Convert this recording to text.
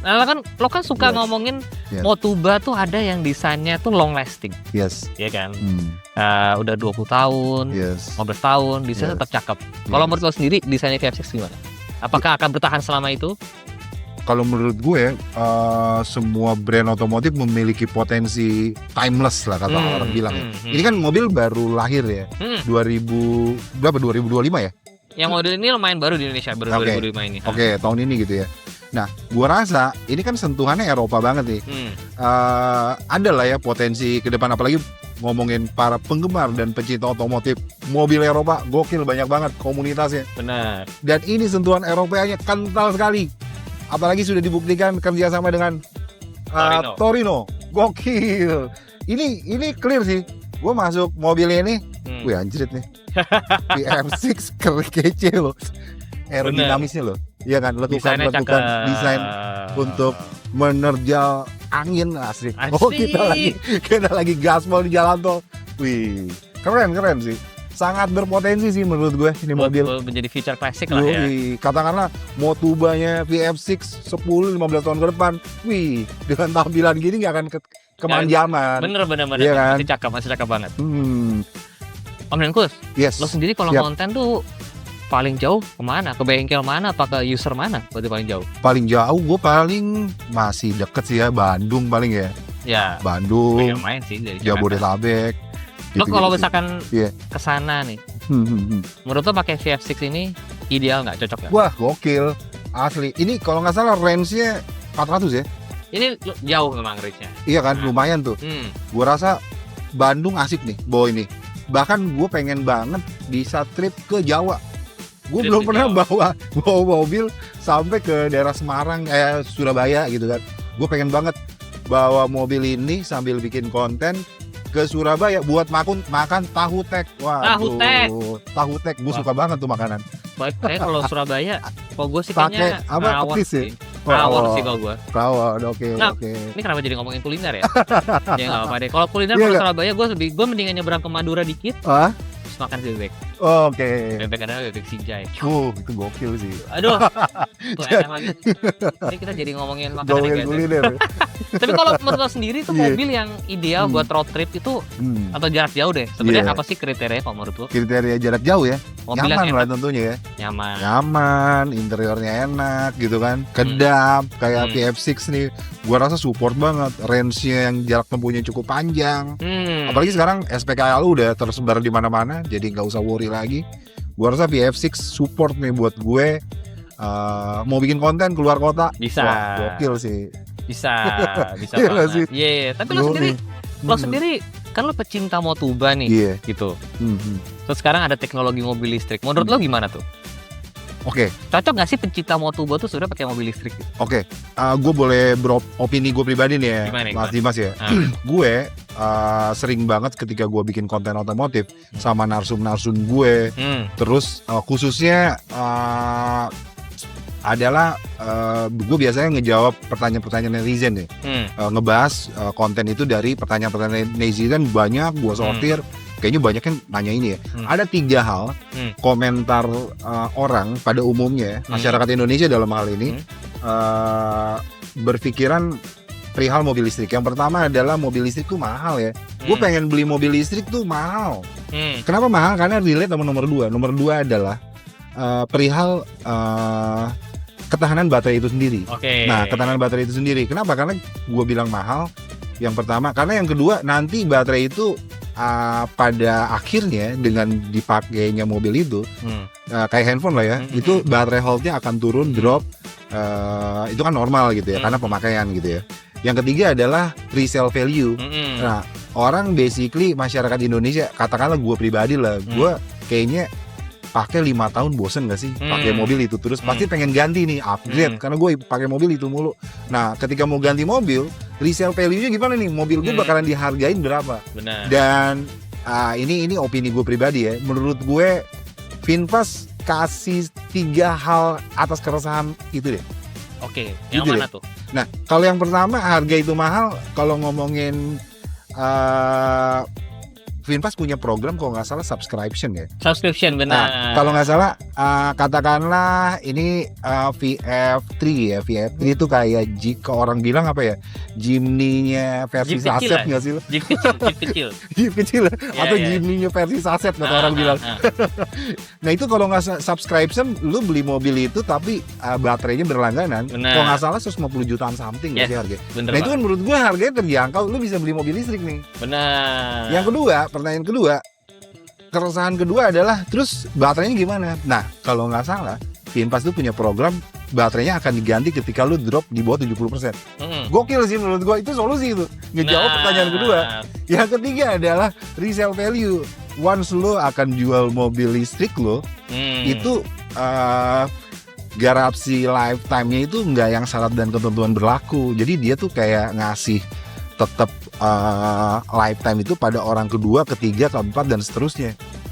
Nah, lo kan suka Yes. ngomongin Yes. Motuba tuh ada yang desainnya tuh long lasting, Yes. ya kan? Hmm. Udah 20 tahun, Yes. 15 tahun, desainnya Yes. tetap cakep. Kalau Yes. menurut lo sendiri, desainnya VF6 gimana? Apakah akan bertahan selama itu? Kalau menurut gue, semua brand otomotif memiliki potensi timeless lah kata orang bilang ya. Ini kan mobil baru lahir ya, 2025 ya? Yang model ini lumayan baru di Indonesia, baru Oke. 2005 ini. Oke, tahun ini gitu ya. Nah, gua rasa ini kan sentuhannya Eropa banget nih. Ada lah ya potensi ke depan, apalagi ngomongin para penggemar dan pecinta otomotif mobil Eropa, gokil banyak banget komunitasnya. Benar. Dan ini sentuhan Eropanya kental sekali. Apalagi sudah dibuktikan kerjasama dengan Torino. Gokil. Ini clear sih. Gue masuk mobilnya ini, wih anjrit nih. VF6 kece loh. Aerodinamisnya loh. Iya kan, Desainnya letukan cakep. desain untuk menerjal angin asik. Oh, Asik. kita lagi gaspol di jalan tol. Wih, keren sih. Sangat berpotensi sih menurut gue ini mobil. Menjadi feature klasik lah ya. Wih, katakanlah Motubanya VF6 10-15 tahun ke depan. Wih, dengan tampilan gini nggak akan kemanjaman. Bener. Iya kan? Masih cakep banget. Om Denkus, Yes. lo sendiri kalau Siap. konten tuh paling jauh kemana? Ke bengkel mana? Apa ke user mana? Berarti paling jauh? Paling jauh gue paling masih deket sih ya, Bandung paling ya. Ya, Bandung, lumayan sih dari Jakarta. Jabodetabek. Lo kalau gitu-gitu sih. misalkan Iya. kesana nih, Hmm. menurut lo pakai VF6 ini ideal nggak? Cocok nggak? Wah, gokil. Asli. Ini kalau nggak salah range-nya 400 ya. Ini jauh memang range-nya. Iya kan, lumayan tuh. Gue rasa Bandung asik nih bawa ini. Bahkan gue pengen banget bisa trip ke Jawa. Gue Trip belum ke pernah Jawa. bawa mobil sampai ke daerah Semarang, Surabaya gitu kan. Gue pengen banget bawa mobil ini sambil bikin konten ke Surabaya buat makan tahu tek. Wah, tahu tek. Gue Wah. suka banget tuh makanan. Baik, kalau Surabaya, kalau gue sih Pakai kayaknya apa, rawon petis ya? sih. Rawon sih kalau gue. Rawon, oke. Nah, oke. Ini kenapa jadi ngomongin kuliner ya? Ya nggak apa-apa deh. Kalau kuliner Iya kalau nggak? Surabaya, gue mendingan nyebrang ke Madura dikit, Ah, terus makan bebek. oke. Bebek ada bebek sinjai. Itu gokil sih. Aduh, tuh enak lagi. Ini kita jadi ngomongin makanan Gokil guys. kuliner. Tapi kalau menurut lo sendiri tuh Iya. mobil yang ideal buat road trip itu atau jarak jauh deh. Sebenarnya Iya. apa sih kriterianya kalau menurut lo? Kriteria jarak jauh ya. Mobil yang Nyaman lah enak, tentunya ya. nyaman. Nyaman, interiornya enak gitu kan. Kedap kayak VF6 nih. Gua rasa support banget. Range-nya yang jarak tempuhnya cukup panjang. Apalagi sekarang SPKL udah tersebar di mana-mana, jadi nggak usah worry lagi. Gua rasa VF6 support nih buat gue. Mau bikin konten keluar kota. Bisa. Wah, gokil sih. Bisa Iya nggak sih? banget. Iya, tapi lo sendiri kan lo pecinta Motuba nih, Iya. gitu. Mhm. Terus sekarang ada teknologi mobil listrik. Menurut lo gimana tuh? Oke. Cocok nggak sih pecinta Motuba tuh sudah pakai mobil listrik? Gitu? Oke, gue boleh opini gue pribadi nih ya, Gimana, Mas gimana? Dimas ya. Gue sering banget ketika gue bikin konten otomotif sama narsum gue, terus khususnya adalah gue biasanya ngejawab pertanyaan-pertanyaan netizen deh, ngebahas konten itu dari pertanyaan-pertanyaan netizen banyak, gue sortir. Kayaknya banyak yang nanya ini ya. Ada 3 hal komentar orang pada umumnya masyarakat Indonesia dalam hal ini berpikiran perihal mobil listrik. Yang pertama adalah mobil listrik tuh mahal ya. Gue pengen beli mobil listrik tuh mahal. Kenapa mahal? Karena relate sama nomor 2. Nomor 2 adalah perihal ketahanan baterai itu sendiri. Nah, ketahanan baterai itu sendiri. Kenapa? Karena gue bilang mahal. Yang pertama, karena yang kedua nanti baterai itu pada akhirnya dengan dipakainya mobil itu kayak handphone lah ya, itu baterai health-nya akan turun, drop, itu kan normal gitu ya, karena pemakaian gitu ya. Yang ketiga adalah resale value. Nah, orang basically masyarakat Indonesia, katakanlah gue pribadi lah, gue kayaknya pakai 5 tahun bosen gak sih pakai mobil itu terus, pasti pengen ganti nih, upgrade, karena gue pakai mobil itu mulu. Nah, ketika mau ganti mobil, resale value-nya gimana nih? Mobil gue bakalan dihargain berapa? Benar. Dan ini opini gue pribadi ya. Menurut gue VinFast kasih 3 hal atas keresahan itu deh. Oke, yang Gitu mana deh. tuh? Nah, kalau yang pertama harga itu mahal. Kalau ngomongin VinFast punya program kalau nggak salah subscription ya. Subscription benar. Nah, kalau nggak salah katakanlah ini VF3 ya. VF3 itu kayak jika orang bilang apa ya? Jimny-nya versi Jeep kecil saset lah. nggak sih? Jeep kecil. Jeep kecil ya? Iya, Atau iya. Jimny-nya versi saset kata orang bilang. Nah itu kalau nggak subscription, lu beli mobil itu tapi baterainya berlangganan. Benar. Kalau nggak salah 150 jutaan something nggak Yes. sih harganya. Bener Nah itu Pak. kan menurut gue harganya terjangkau, lu bisa beli mobil listrik nih. Benar. Yang kedua, pertanyaan kedua, keresahan kedua adalah terus baterainya gimana? Nah kalau nggak salah, VinFast itu punya program baterainya akan diganti ketika lu drop di bawah 70%. Gokil sih menurut gue, itu solusi itu. Ngejawab pertanyaan kedua. Yang ketiga adalah resale value. Once lo akan jual mobil listrik lo, itu garansi lifetime-nya itu nggak yang syarat dan ketentuan berlaku. Jadi dia tuh kayak ngasih tetap lifetime itu pada orang kedua, ketiga, keempat dan seterusnya.